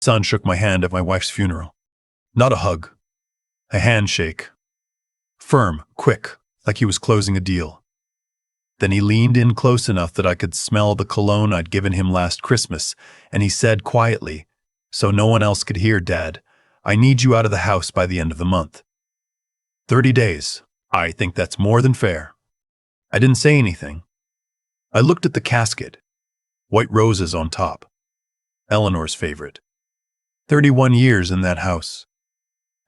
Son shook my hand at my wife's funeral. Not a hug. A handshake. Firm, quick, like he was closing a deal. Then he leaned in close enough that I could smell the cologne I'd given him last Christmas, and he said quietly, so no one else could hear, "Dad, I need you out of the house by the end of the month." 30 days. I think that's more than fair. I didn't say anything. I looked at the casket. White roses on top. Eleanor's favorite. 31 years in that house.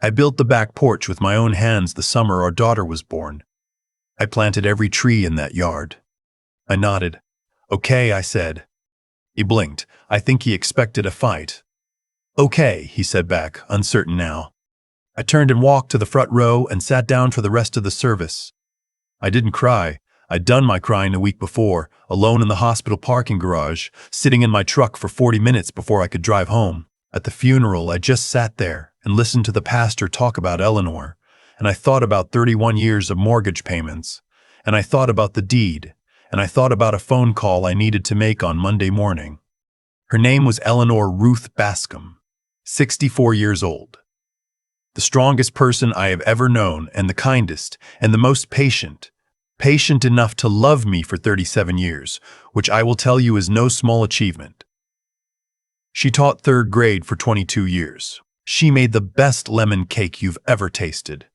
I built the back porch with my own hands the summer our daughter was born. I planted every tree in that yard. I nodded. "Okay," I said. He blinked. I think he expected a fight. "Okay," he said back, uncertain now. I turned and walked to the front row and sat down for the rest of the service. I didn't cry. I'd done my crying a week before, alone in the hospital parking garage, sitting in my truck for 40 minutes before I could drive home. At the funeral, I just sat there and listened to the pastor talk about Eleanor, and I thought about 31 years of mortgage payments, and I thought about the deed, and I thought about a phone call I needed to make on Monday morning. Her name was Eleanor Ruth Bascom, 64 years old. The strongest person I have ever known, and the kindest, and the most patient enough to love me for 37 years, which I will tell you is no small achievement. She taught 3rd grade for 22 years. She made the best lemon cake you've ever tasted.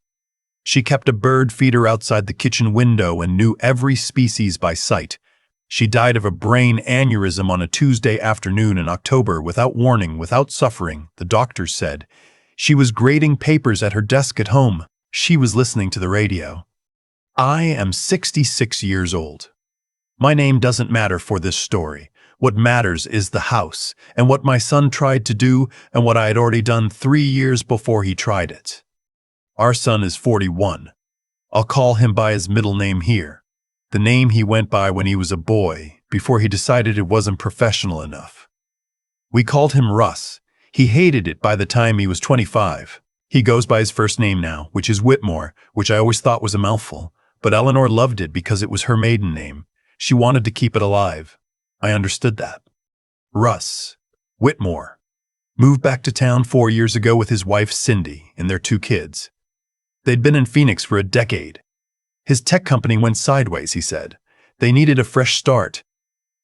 She kept a bird feeder outside the kitchen window and knew every species by sight. She died of a brain aneurysm on a Tuesday afternoon in October without warning, without suffering, the doctors said. She was grading papers at her desk at home. She was listening to the radio. I am 66 years old. My name doesn't matter for this story. What matters is the house, and what my son tried to do, and what I had already done 3 years before he tried it. Our son is 41. I'll call him by his middle name here, the name he went by when he was a boy, before he decided it wasn't professional enough. We called him Russ. He hated it by the time he was 25. He goes by his first name now, which is Whitmore, which I always thought was a mouthful, but Eleanor loved it because it was her maiden name. She wanted to keep it alive. I understood that. Russ Whitmore moved back to town 4 years ago with his wife Cindy and their 2 kids. They'd been in Phoenix for a decade. His tech company went sideways, he said. They needed a fresh start.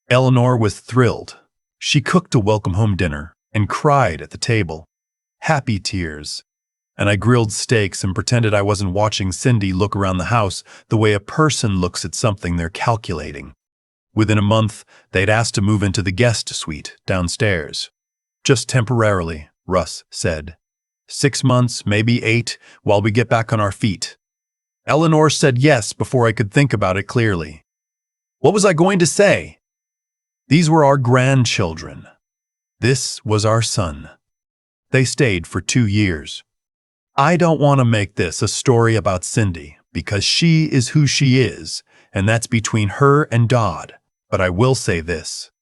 Eleanor was thrilled. She cooked a welcome home dinner and cried at the table. Happy tears. And I grilled steaks and pretended I wasn't watching Cindy look around the house the way a person looks at something they're calculating. Within a month, they'd asked to move into the guest suite downstairs. Just temporarily, Russ said. 6 months, maybe 8, while we get back on our feet. Eleanor said yes before I could think about it clearly. What was I going to say? These were our grandchildren. This was our son. They stayed for 2 years. I don't want to make this a story about Cindy, because she is who she is, and that's between her and God. But I will say this.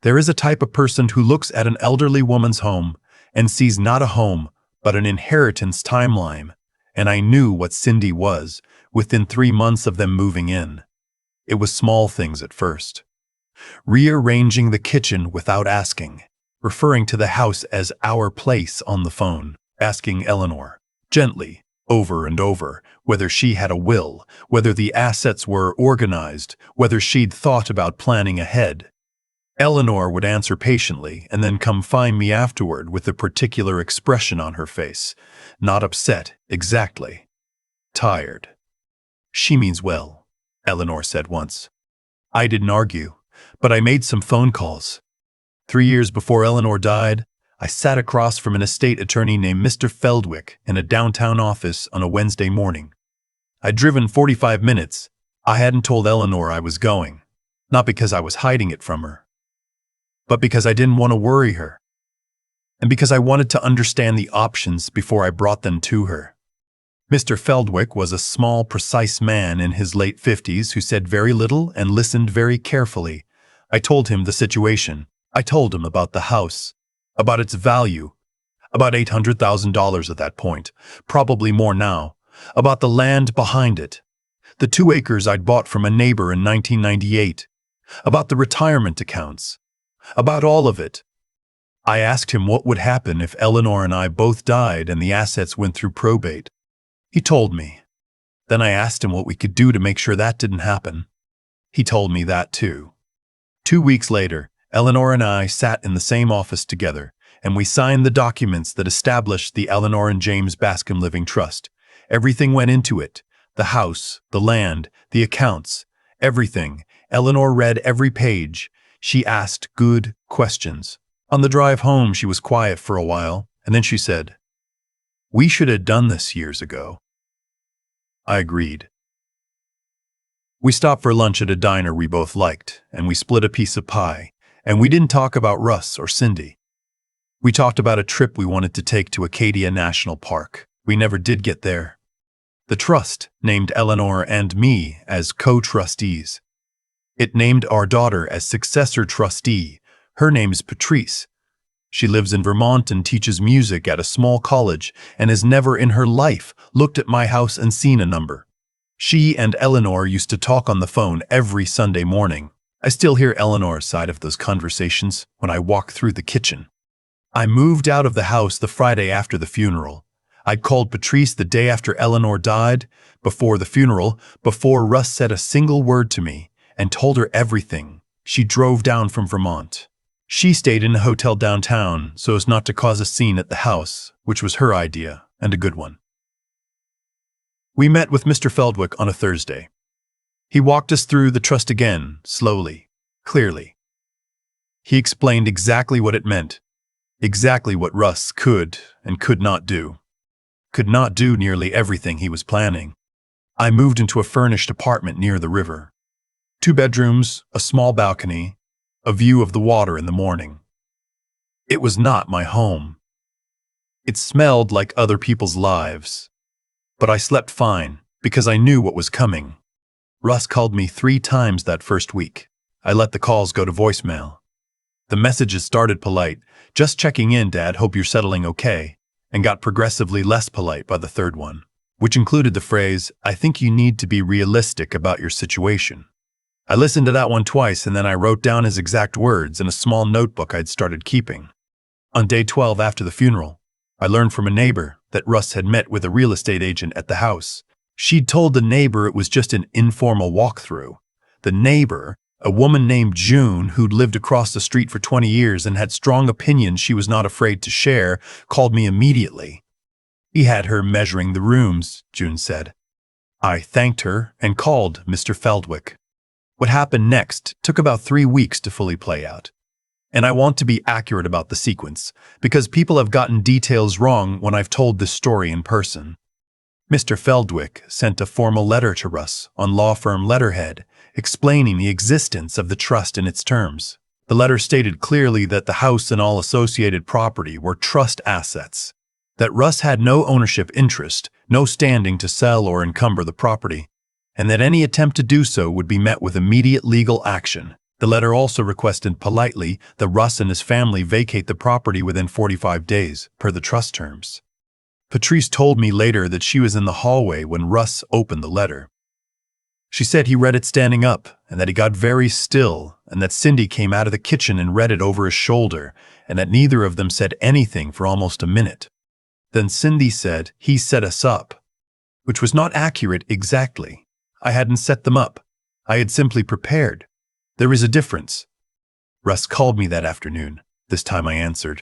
There is a type of person who looks at an elderly woman's home and sees not a home, but an inheritance timeline. And I knew what Cindy was within 3 months of them moving in. It was small things at first. Rearranging the kitchen without asking, referring to the house as our place on the phone, asking Eleanor, gently, over and over, whether she had a will, whether the assets were organized, whether she'd thought about planning ahead. Eleanor would answer patiently and then come find me afterward with a particular expression on her face. Not upset, exactly. Tired. She means well, Eleanor said once. I didn't argue, but I made some phone calls. 3 years before Eleanor died, I sat across from an estate attorney named Mr. Feldwick in a downtown office on a Wednesday morning. I'd driven 45 minutes. I hadn't told Eleanor I was going, not because I was hiding it from her, but because I didn't want to worry her, and because I wanted to understand the options before I brought them to her. Mr. Feldwick was a small, precise man in his late 50s who said very little and listened very carefully. I told him the situation. I told him about the house, about its value, about $800,000 at that point, probably more now, about the land behind it, the 2 acres I'd bought from a neighbor in 1998, about the retirement accounts, about all of it. I asked him what would happen if Eleanor and I both died and the assets went through probate. He told me. Then I asked him what we could do to make sure that didn't happen. He told me that too. 2 weeks later, Eleanor and I sat in the same office together, and we signed the documents that established the Eleanor and James Bascom Living Trust. Everything went into it. The house, the land, the accounts, everything. Eleanor read every page. She asked good questions. On the drive home, she was quiet for a while, and then she said, "We should have done this years ago." I agreed. We stopped for lunch at a diner we both liked, and we split a piece of pie, and we didn't talk about Russ or Cindy. We talked about a trip we wanted to take to Acadia National Park. We never did get there. The trust named Eleanor and me as co-trustees. It named our daughter as successor trustee. Her name's Patrice. She lives in Vermont and teaches music at a small college and has never in her life looked at my house and seen a number. She and Eleanor used to talk on the phone every Sunday morning. I still hear Eleanor's side of those conversations when I walk through the kitchen. I moved out of the house the Friday after the funeral. I'd called Patrice the day after Eleanor died, before the funeral, before Russ said a single word to me, and told her everything. She drove down from Vermont. She stayed in a hotel downtown so as not to cause a scene at the house, which was her idea, and a good one. We met with Mr. Feldwick on a Thursday. He walked us through the trust again, slowly, clearly. He explained exactly what it meant, exactly what Russ could and could not do. Could not do nearly everything he was planning. I moved into a furnished apartment near the river. 2 bedrooms, a small balcony, a view of the water in the morning. It was not my home. It smelled like other people's lives. But I slept fine, because I knew what was coming. Russ called me 3 times that first week. I let the calls go to voicemail. The messages started polite, "Just checking in, Dad, hope you're settling okay," and got progressively less polite by the third one, which included the phrase, "I think you need to be realistic about your situation." I listened to that one twice, and then I wrote down his exact words in a small notebook I'd started keeping. On day 12 after the funeral, I learned from a neighbor that Russ had met with a real estate agent at the house. She'd told the neighbor it was just an informal walkthrough. The neighbor, a woman named June who'd lived across the street for 20 years and had strong opinions she was not afraid to share, called me immediately. He had her measuring the rooms, June said. I thanked her and called Mr. Feldwick. What happened next took about 3 weeks to fully play out. And I want to be accurate about the sequence, because people have gotten details wrong when I've told this story in person. Mr. Feldwick sent a formal letter to Russ on law firm letterhead, explaining the existence of the trust and its terms. The letter stated clearly that the house and all associated property were trust assets, that Russ had no ownership interest, no standing to sell or encumber the property, and that any attempt to do so would be met with immediate legal action. The letter also requested politely that Russ and his family vacate the property within 45 days, per the trust terms. Patrice told me later that she was in the hallway when Russ opened the letter. She said he read it standing up, and that he got very still, and that Cindy came out of the kitchen and read it over his shoulder, and that neither of them said anything for almost a minute. Then Cindy said he set us up, which was not accurate exactly. I hadn't set them up. I had simply prepared. There is a difference. Russ called me that afternoon. This time I answered.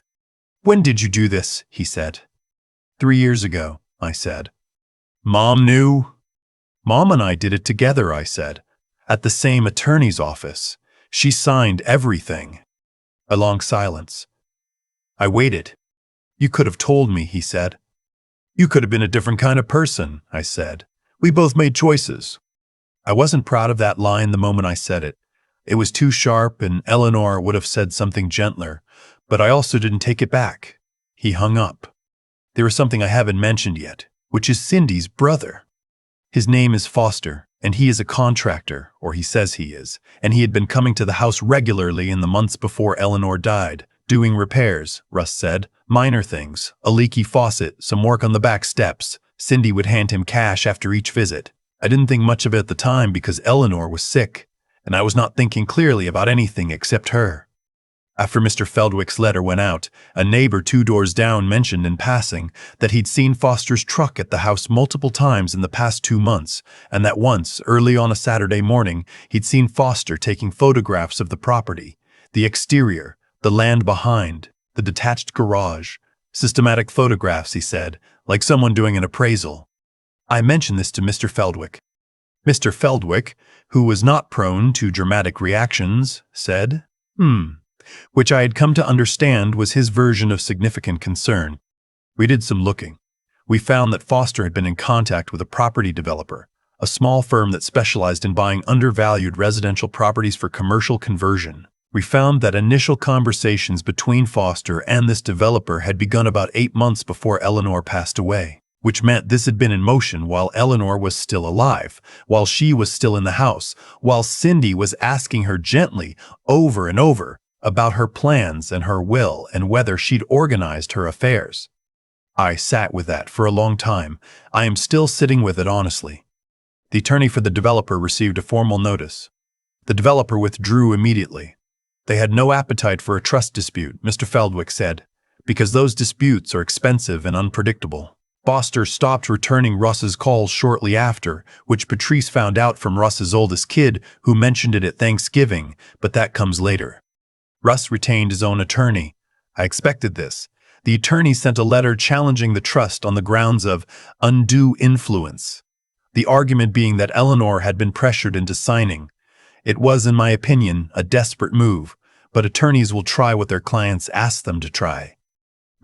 When did you do this? He said. 3 years ago, I said. Mom knew? Mom and I did it together, I said. At the same attorney's office. She signed everything. A long silence. I waited. You could have told me, he said. You could have been a different kind of person, I said. We both made choices. I wasn't proud of that line the moment I said it. It was too sharp, and Eleanor would have said something gentler, but I also didn't take it back. He hung up. There is something I haven't mentioned yet, which is Cindy's brother. His name is Foster, and he is a contractor, or he says he is, and he had been coming to the house regularly in the months before Eleanor died, doing repairs, Russ said, minor things, a leaky faucet, some work on the back steps. Cindy would hand him cash after each visit. I didn't think much of it at the time because Eleanor was sick, and I was not thinking clearly about anything except her. After Mr. Feldwick's letter went out, a neighbor 2 doors down mentioned in passing that he'd seen Foster's truck at the house multiple times in the past 2 months, and that once, early on a Saturday morning, he'd seen Foster taking photographs of the property, the exterior, the land behind, the detached garage. Systematic photographs, he said, like someone doing an appraisal. I mentioned this to Mr. Feldwick. Mr. Feldwick, who was not prone to dramatic reactions, said, which I had come to understand was his version of significant concern. We did some looking. We found that Foster had been in contact with a property developer, a small firm that specialized in buying undervalued residential properties for commercial conversion. We found that initial conversations between Foster and this developer had begun about 8 months before Eleanor passed away, which meant this had been in motion while Eleanor was still alive, while she was still in the house, while Cindy was asking her gently, over and over, about her plans and her will and whether she'd organized her affairs. I sat with that for a long time. I am still sitting with it honestly. The attorney for the developer received a formal notice. The developer withdrew immediately. They had no appetite for a trust dispute, Mr. Feldwick said, because those disputes are expensive and unpredictable. Foster stopped returning Russ's calls shortly after, which Patrice found out from Russ's oldest kid, who mentioned it at Thanksgiving, but that comes later. Russ retained his own attorney. I expected this. The attorney sent a letter challenging the trust on the grounds of undue influence, the argument being that Eleanor had been pressured into signing. It was, in my opinion, a desperate move, but attorneys will try what their clients ask them to try.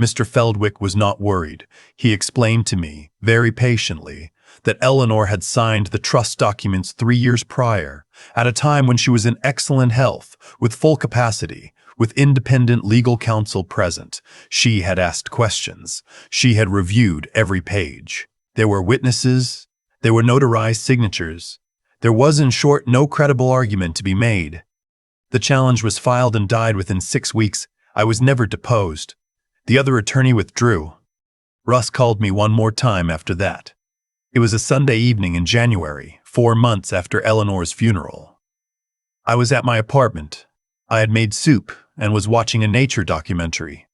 Mr. Feldwick was not worried. He explained to me, very patiently, that Eleanor had signed the trust documents 3 years prior, at a time when she was in excellent health, with full capacity, with independent legal counsel present. She had asked questions. She had reviewed every page. There were witnesses. There were notarized signatures. There was, in short, no credible argument to be made. The challenge was filed and died within 6 weeks. I was never deposed. The other attorney withdrew. Russ called me one more time after that. It was a Sunday evening in January, 4 months after Eleanor's funeral. I was at my apartment. I had made soup and was watching a nature documentary.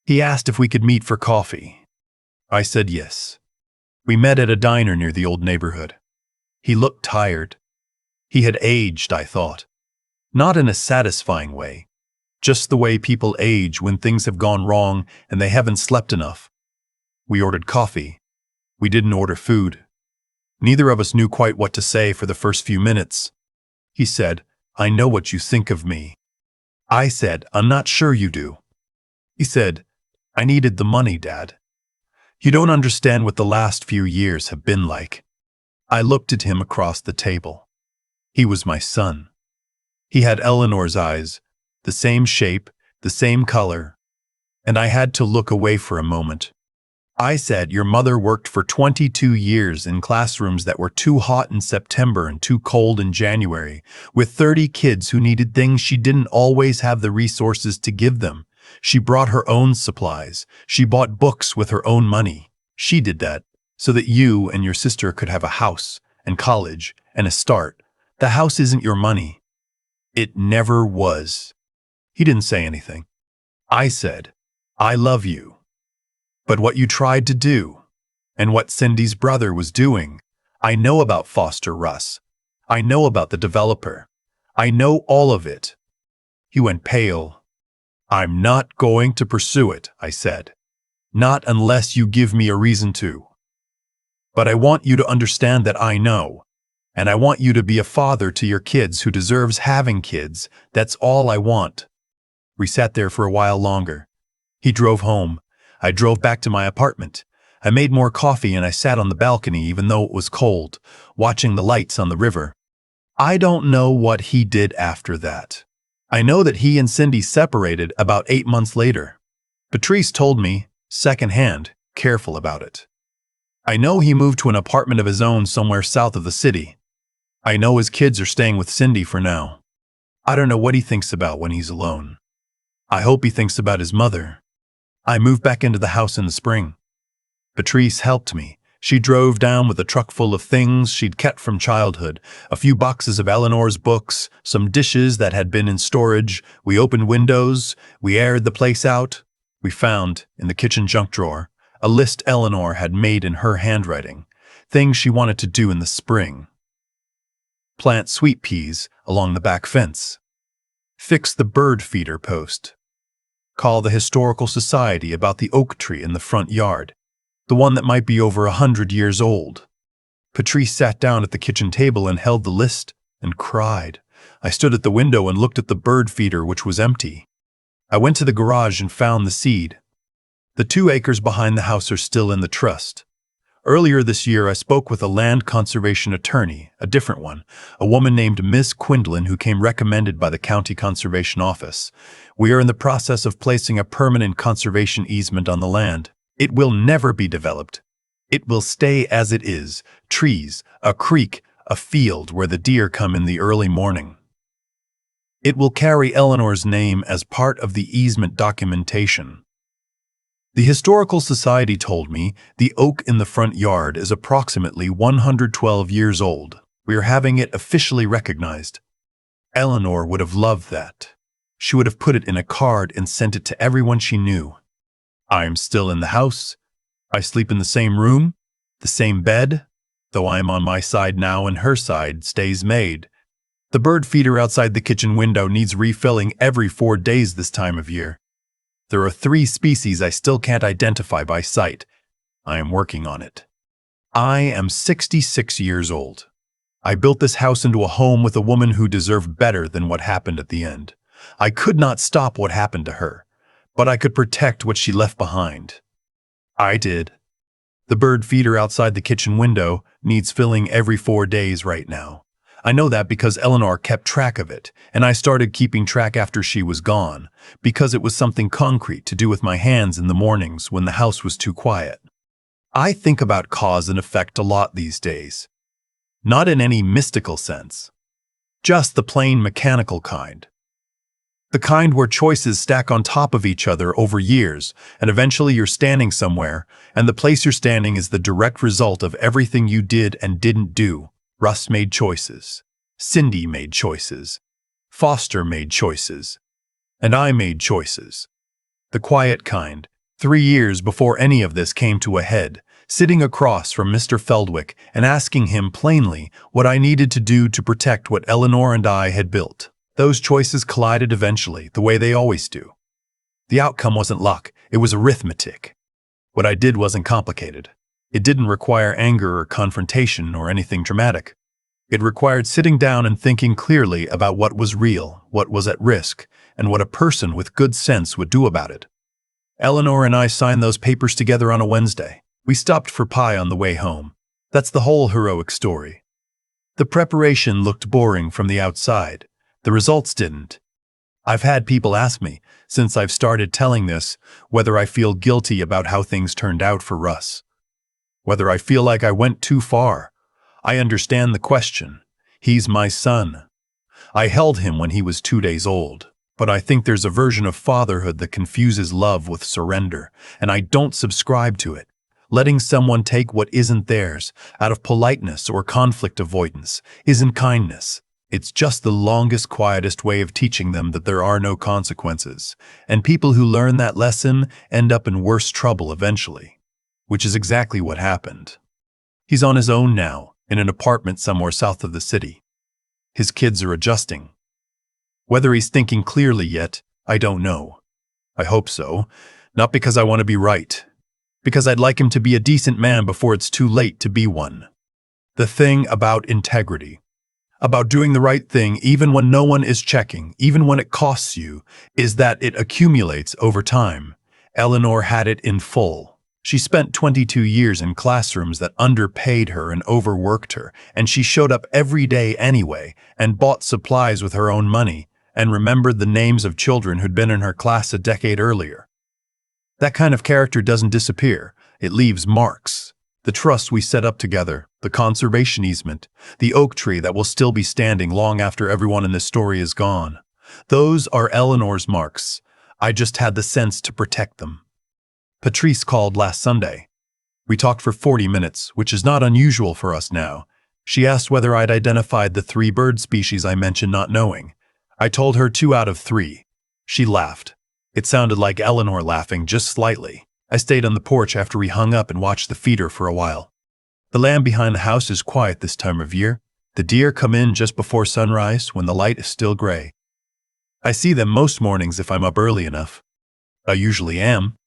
He asked if we could meet for coffee. I said yes. We met at a diner near the old neighborhood. He looked tired. He had aged, I thought. Not in a satisfying way. Just the way people age when things have gone wrong and they haven't slept enough. We ordered coffee. We didn't order food. Neither of us knew quite what to say for the first few minutes. He said, "I know what you think of me." I said, "I'm not sure you do." He said, "I needed the money, Dad. You don't understand what the last few years have been like." I looked at him across the table. He was my son. He had Eleanor's eyes, the same shape, the same color, and I had to look away for a moment. I said, "Your mother worked for 22 years in classrooms that were too hot in September and too cold in January, with 30 kids who needed things she didn't always have the resources to give them. She brought her own supplies. She bought books with her own money. She did that so that you and your sister could have a house and college and a start. The house isn't your money." It never was. He didn't say anything. I said, "I love you. But what you tried to do, and what Cindy's brother was doing, I know about Foster, Russ. I know about the developer. I know all of it." He went pale. "I'm not going to pursue it," I said. "Not unless you give me a reason to. But I want you to understand that I know, and I want you to be a father to your kids who deserves having kids. That's all I want." We sat there for a while longer. He drove home. I drove back to my apartment. I made more coffee and I sat on the balcony even though it was cold, watching the lights on the river. I don't know what he did after that. I know that he and Cindy separated about 8 months later. Patrice told me, secondhand, careful about it. I know he moved to an apartment of his own somewhere south of the city. I know his kids are staying with Cindy for now. I don't know what he thinks about when he's alone. I hope he thinks about his mother. I moved back into the house in the spring. Patrice helped me. She drove down with a truck full of things she'd kept from childhood, a few boxes of Eleanor's books, some dishes that had been in storage. We opened windows, we aired the place out. We found, in the kitchen junk drawer, a list Eleanor had made in her handwriting, things she wanted to do in the spring. Plant sweet peas along the back fence. Fix the bird feeder post. Call the historical society about the oak tree in the front yard, the one that might be over 100 years old. Patrice sat down at the kitchen table and held the list and cried. I stood at the window and looked at the bird feeder, which was empty. I went to the garage and found the seed. The 2 acres behind the house are still in the trust. Earlier this year, I spoke with a land conservation attorney, a different one, a woman named Miss Quindlen, who came recommended by the county conservation office. We are in the process of placing a permanent conservation easement on the land. It will never be developed. It will stay as it is, trees, a creek, a field where the deer come in the early morning. It will carry Eleanor's name as part of the easement documentation. The Historical Society told me the oak in the front yard is approximately 112 years old. We are having it officially recognized. Eleanor would have loved that. She would have put it in a card and sent it to everyone she knew. I am still in the house. I sleep in the same room, the same bed, though I am on my side now and her side stays made. The bird feeder outside the kitchen window needs refilling every 4 days this time of year. There are 3 species I still can't identify by sight. I am working on it. I am 66 years old. I built this house into a home with a woman who deserved better than what happened at the end. I could not stop what happened to her, but I could protect what she left behind. I did. The bird feeder outside the kitchen window needs filling every 4 days right now. I know that because Eleanor kept track of it, and I started keeping track after she was gone, because it was something concrete to do with my hands in the mornings when the house was too quiet. I think about cause and effect a lot these days. Not in any mystical sense. Just the plain mechanical kind. The kind where choices stack on top of each other over years, and eventually you're standing somewhere, and the place you're standing is the direct result of everything you did and didn't do. Russ made choices. Cindy made choices. Foster made choices. And I made choices. The quiet kind, 3 years before any of this came to a head, sitting across from Mr. Feldwick and asking him plainly what I needed to do to protect what Eleanor and I had built. Those choices collided eventually, the way they always do. The outcome wasn't luck, it was arithmetic. What I did wasn't complicated. It didn't require anger or confrontation or anything dramatic. It required sitting down and thinking clearly about what was real, what was at risk, and what a person with good sense would do about it. Eleanor and I signed those papers together on a Wednesday. We stopped for pie on the way home. That's the whole heroic story. The preparation looked boring from the outside. The results didn't. I've had people ask me, since I've started telling this, whether I feel guilty about how things turned out for Russ. Whether I feel like I went too far. I understand the question. He's my son. I held him when he was 2 days old. But I think there's a version of fatherhood that confuses love with surrender, and I don't subscribe to it. Letting someone take what isn't theirs, out of politeness or conflict avoidance, isn't kindness. It's just the longest, quietest way of teaching them that there are no consequences, and people who learn that lesson end up in worse trouble eventually. Which is exactly what happened. He's on his own now, in an apartment somewhere south of the city. His kids are adjusting. Whether he's thinking clearly yet, I don't know. I hope so, not because I want to be right, because I'd like him to be a decent man before it's too late to be one. The thing about integrity, about doing the right thing even when no one is checking, even when it costs you, is that it accumulates over time. Eleanor had it in full. She spent 22 years in classrooms that underpaid her and overworked her, and she showed up every day anyway and bought supplies with her own money and remembered the names of children who'd been in her class a decade earlier. That kind of character doesn't disappear. It leaves marks. The trust we set up together, the conservation easement, the oak tree that will still be standing long after everyone in this story is gone. Those are Eleanor's marks. I just had the sense to protect them. Patrice called last Sunday. We talked for 40 minutes, which is not unusual for us now. She asked whether I'd identified the 3 bird species I mentioned not knowing. I told her 2 out of 3. She laughed. It sounded like Eleanor laughing just slightly. I stayed on the porch after we hung up and watched the feeder for a while. The land behind the house is quiet this time of year. The deer come in just before sunrise when the light is still gray. I see them most mornings if I'm up early enough. I usually am.